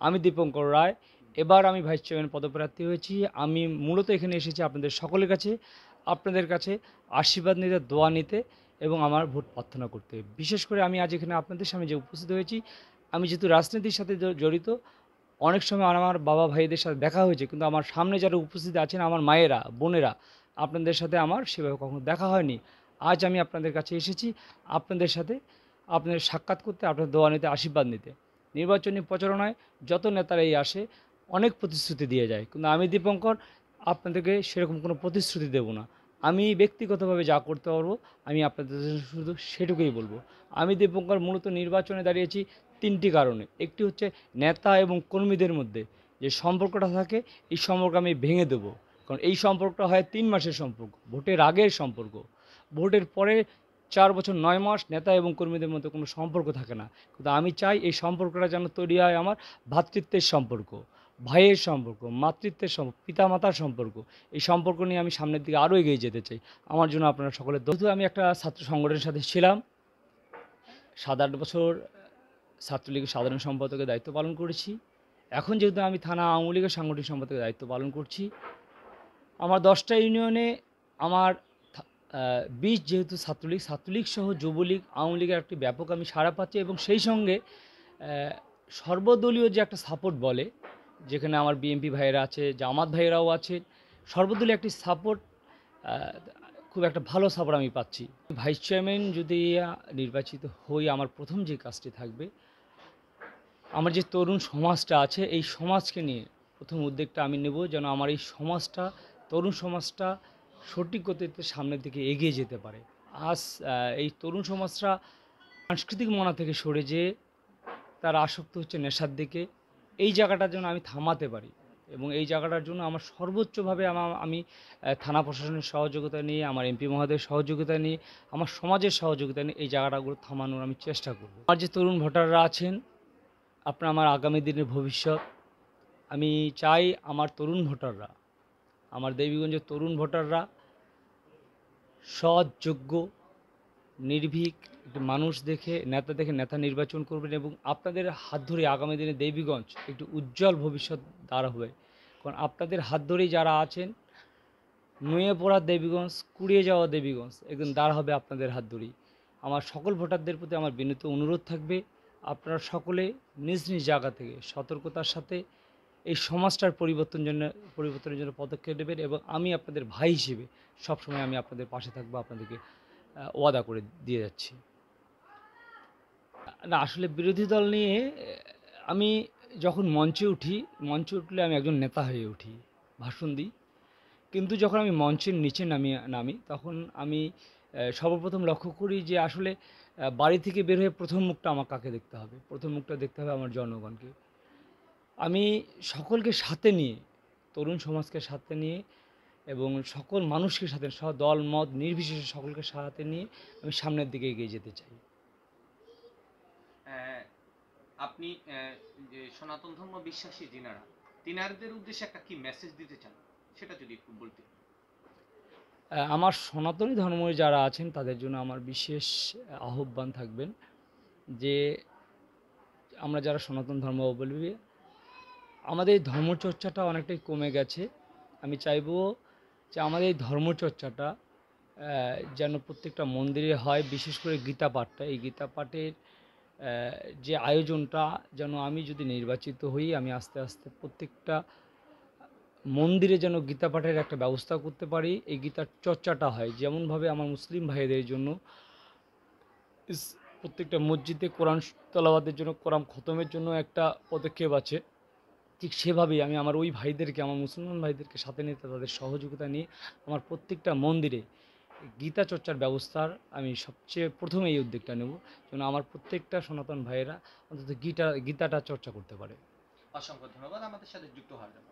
আমি দীপঙ্কর রায়। এবার আমি ভাইস চেয়ারম্যান পদপ্রার্থী হয়েছি। আমি মূলত এখানে এসেছি আপনাদের সকলের কাছে, আপনাদের কাছে আশীর্বাদ নিতে, দোয়া নিতে এবং আমার ভোট প্রার্থনা করতে। বিশেষ করে আমি আজ এখানে আপনাদের সামনে যে উপস্থিত হয়েছি, আমি যেহেতু রাজনীতির সাথে জড়িত, অনেক সময় আমার বাবা ভাইদের সাথে দেখা হয়েছে, কিন্তু আমার সামনে যারা উপস্থিত আছেন আমার মায়েরা, বোনেরা, আপনাদের সাথে আমার সেভাবে কখনো দেখা হয়নি। আজ আমি আপনাদের কাছে এসেছি আপনাদের সাথে আপনাদের সাক্ষাৎ করতে, আপনাদের দোয়া নিতে, আশীর্বাদ নিতে। নির্বাচনী প্রচারণায় যত নেতারাই আসে অনেক প্রতিশ্রুতি দিয়ে যায়, কিন্তু আমি দীপঙ্কর আপনাদেরকে সেরকম কোনো প্রতিশ্রুতি দেব না। আমি ব্যক্তিগতভাবে যা করতে পারবো আমি আপনাদের শুধু সেটুকুই বলবো। আমি দীপঙ্কর মূলত নির্বাচনে দাঁড়িয়েছি তিনটি কারণে। একটি হচ্ছে নেতা এবং কর্মীদের মধ্যে যে সম্পর্কটা থাকে, এই সম্পর্ক আমি ভেঙে দেবো। কারণ এই সম্পর্কটা হয় ৩ মাসের সম্পর্ক, ভোটের আগের সম্পর্ক। ভোটের পরে ৪ বছর ৯ মাস নেতা এবং কর্মীদের মধ্যে কোনো সম্পর্ক থাকে না। কিন্তু আমি চাই এই সম্পর্কটা যেন তৈরি হয় আমার ভ্রাতৃত্বের সম্পর্ক, ভাইয়ের সম্পর্ক, মাতৃত্বের সম্পর্ক, পিতামাতার সম্পর্ক। এই সম্পর্ক নিয়ে আমি সামনের দিকে আরও এগিয়ে যেতে চাই। আমার জন্য আপনারা সকলের যেহেতু আমি একটা ছাত্র সংগঠনের সাথে ছিলাম, ৭-৮ বছর ছাত্রলীগের সাধারণ সম্পাদকের দায়িত্ব পালন করেছি। এখন যেহেতু আমি থানা আওয়ামী লীগের সাংগঠনিক সম্পাদকের দায়িত্ব পালন করছি, আমার ১০টা ইউনিয়নে আমার ২০ যেহেতু ছাত্রলীগ সহ যুবলীগ, আওয়ামী লীগের একটি ব্যাপক আমি সাড়া পাচ্ছি এবং সেই সঙ্গে সর্বদলীয় যে একটা সাপোর্ট বলে, যেখানে আমার বিএনপি ভাইয়েরা আছে, জামাত ভাইয়েরাও আছে, সর্বদলীয় একটি সাপোর্ট, খুব একটা ভালো সাপোর্ট আমি পাচ্ছি। ভাইস চেয়ারম্যান যদি নির্বাচিত হই, আমার প্রথম যে কাজটি থাকবে, আমার যে তরুণ সমাজটা আছে এই সমাজকে নিয়ে প্রথম উদ্যোগটা আমি নেব, যেন আমার এই সমাজটা, তরুণ সমাজটা সঠিক গতিতে সামনের দিকে এগিয়ে যেতে পারে। আজ এই তরুণ সমাজটা সাংস্কৃতিক মনা থেকে সরে যেয়ে তারা আসক্ত হচ্ছে নেশার দিকে। এই জায়গাটার জন্য আমি থামাতে পারি এবং এই জায়গাটার জন্য আমার সর্বোচ্চভাবে আমি থানা প্রশাসনের সহযোগিতা নিয়ে, আমার এমপি মহোদয়ের সহযোগিতা নিয়ে, আমার সমাজের সহযোগিতা নিয়ে এই জায়গাটাগুলো থামানোর আমি চেষ্টা করব। আমার যে তরুণ ভোটাররা আছেন, আপনারা আমার আগামী দিনের ভবিষ্যৎ। আমি চাই আমার তরুণ ভোটাররা, আমার দেবীগঞ্জের তরুণ ভোটাররা সৎ, যোগ্য, নির্ভীক একটি মানুষ দেখে, নেতা নির্বাচন করবেন এবং আপনাদের হাত ধরে আগামী দিনে দেবীগঞ্জ একটি উজ্জ্বল ভবিষ্যৎ দাঁড় হবে। কারণ আপনাদের হাত ধরেই যারা আছেন, নুয়ে পড়া দেবীগঞ্জ, কুড়িয়ে যাওয়া দেবীগঞ্জ একদিন দাঁড় হবে আপনাদের হাত ধরেই। আমার সকল ভোটারদের প্রতি আমার বিনীত অনুরোধ থাকবে, আপনারা সকলে নিজ নিজ জায়গা থেকে সতর্কতার সাথে এই সমাজটার পরিবর্তনের জন্য পদক্ষেপ নেবেন এবং আমি আপনাদের ভাই হিসেবে সবসময় আমি আপনাদের পাশে থাকবো, আপনাদেরকে ওয়াদা করে দিয়ে যাচ্ছি। না, আসলে বিরোধী দল নিয়ে আমি যখন মঞ্চে উঠলে আমি একজন নেতা হয়ে উঠি, ভাষণ দিই। কিন্তু যখন আমি মঞ্চের নিচে নামি তখন আমি সর্বপ্রথম লক্ষ্য করি যে আসলে বাড়ি থেকে বের হয়ে প্রথম মুখটা আমার কাকে দেখতে হবে? প্রথম মুখটা দেখতে হবে আমার জনগণকে। আমি সকলকে সাথে নিয়ে, তরুণ সমাজকে সাথে নিয়ে এবং সকল মানুষকে সাথে, দল মত নির্বিশেষে সকলকে সাথে নিয়ে আমি সামনের দিকে এগিয়ে যেতে চাই। আপনি যে সনাতন ধর্ম বিশ্বাসী যিনারা, তিনারদের উদ্দেশ্যে একটা কি মেসেজ দিতে চান সেটা যদি একটু বলতেন। আমার সনাতনী ধর্মের যারা আছেন তাদের জন্য আমার বিশেষ আহ্বান থাকবেন যে আমরা যারা সনাতন ধর্মাবলম্বী, আমাদের এই ধর্মচর্চাটা অনেকটাই কমে গেছে। আমি চাইবো যে আমাদের এই ধর্মচর্চাটা যেন প্রত্যেকটা মন্দিরে হয়, বিশেষ করে গীতা পাঠটা। এই গীতা পাঠের যে আয়োজনটা, যেন আমি যদি নির্বাচিত হই, আমি আস্তে আস্তে প্রত্যেকটা মন্দিরে যেন গীতা পাঠের একটা ব্যবস্থা করতে পারি, এই গীতার চর্চাটা হয়। যেমনভাবে আমার মুসলিম ভাইদের জন্য প্রত্যেকটা মসজিদে কোরআন তেলাওয়াতের জন্য, কোরআন খতমের জন্য একটা পদক্ষেপ আছে, ঠিক সেভাবেই আমি আমার ওই ভাইদেরকে, আমার মুসলমান ভাইদেরকে সাথে নিতে, তাদের সহযোগিতা নিয়ে আমার প্রত্যেকটা মন্দিরে গীতা চর্চার ব্যবস্থার আমি সবচেয়ে প্রথমে এই উদ্যোগটা নেব, যেন আমার প্রত্যেকটা সনাতন ভাইয়েরা অন্তত গীতাটা চর্চা করতে পারে। অসংখ্য ধন্যবাদ আমাদের সাথে যুক্ত হওয়ার জন্য।